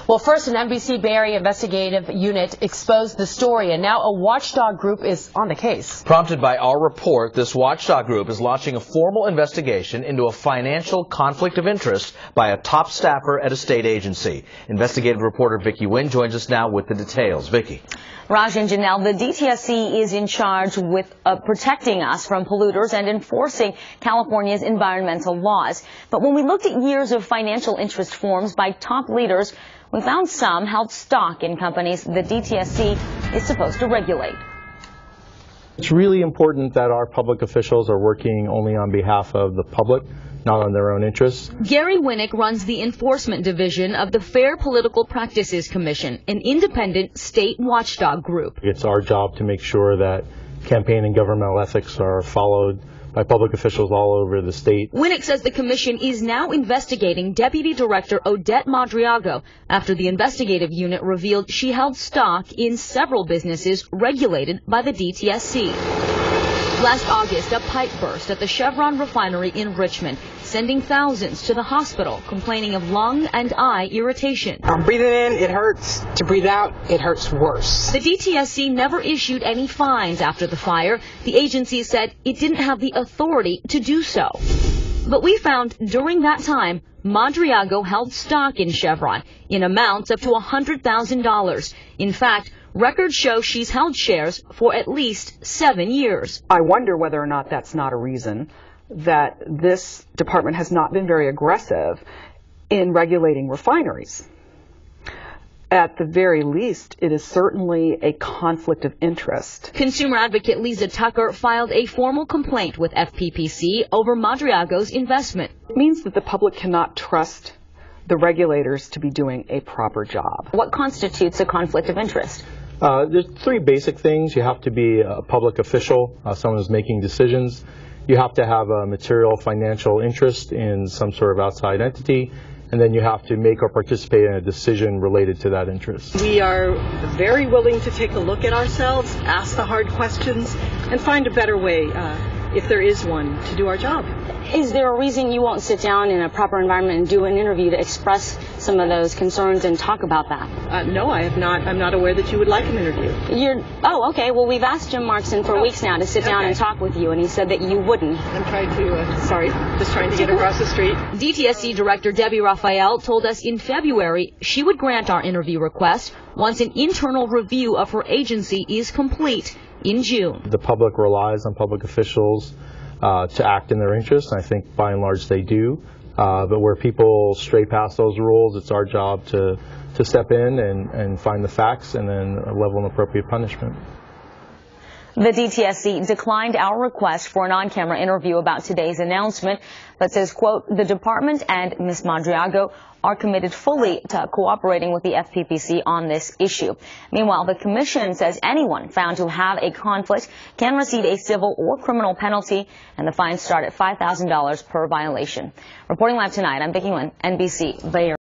Well, first, an NBC Bay Area investigative unit exposed the story, and now a watchdog group is on the case. Prompted by our report, this watchdog group is launching a formal investigation into a financial conflict of interest by a top staffer at a state agency. Investigative reporter Vicky Nguyen joins us now with the details. Vicky. Raj and Janelle, the DTSC is in charge with protecting us from polluters and enforcing California's environmental laws. But when we looked at years of financial interest forms by top leaders, we found some held stock in companies the DTSC is supposed to regulate. It's really important that our public officials are working only on behalf of the public, not on their own interests. Gary Winnick runs the enforcement division of the Fair Political Practices Commission, an independent state watchdog group. It's our job to make sure that campaign and governmental ethics are followed by public officials all over the state. Winnick says the commission is now investigating Deputy Director Odette Madriago after the investigative unit revealed she held stock in several businesses regulated by the DTSC. Last August, a pipe burst at the Chevron refinery in Richmond, sending thousands to the hospital complaining of lung and eye irritation. I'm breathing in, it hurts. To breathe out, it hurts worse. The DTSC never issued any fines after the fire. The agency said it didn't have the authority to do so. But we found during that time, Madriago held stock in Chevron in amounts up to $100,000. In fact, records show she's held shares for at least 7 years. I wonder whether or not that's not a reason that this department has not been very aggressive in regulating refineries. At the very least, it is certainly a conflict of interest. Consumer advocate Lisa Tucker filed a formal complaint with FPPC over Madriago's investment. It means that the public cannot trust the regulators to be doing a proper job. What constitutes a conflict of interest? There's three basic things. You have to be a public official, someone who's making decisions. You have to have a material financial interest in some sort of outside entity. And then you have to make or participate in a decision related to that interest. We are very willing to take a look at ourselves, ask the hard questions, and find a better way, if there is one, to do our job. Is there a reason you won't sit down in a proper environment and do an interview to express some of those concerns and talk about that? No, I have not. I'm not aware that you would like an interview. Oh, okay. Well, we've asked Jim Markson for weeks now to sit down and talk with you, and he said that you wouldn't. I'm trying to, just trying to get across the street. DTSC Director Debbie Raphael told us in February she would grant our interview request once an internal review of her agency is complete in June. The public relies on public officials to act in their interests, and I think by and large they do. But where people stray past those rules, it's our job to step in and find the facts and then level an appropriate punishment. The DTSC declined our request for an on-camera interview about today's announcement, but says, quote, the department and Ms. Madriago are committed fully to cooperating with the FPPC on this issue. Meanwhile, the commission says anyone found to have a conflict can receive a civil or criminal penalty, and the fines start at $5,000 per violation. Reporting live tonight, I'm Vicky Nguyen, NBC Bay Area.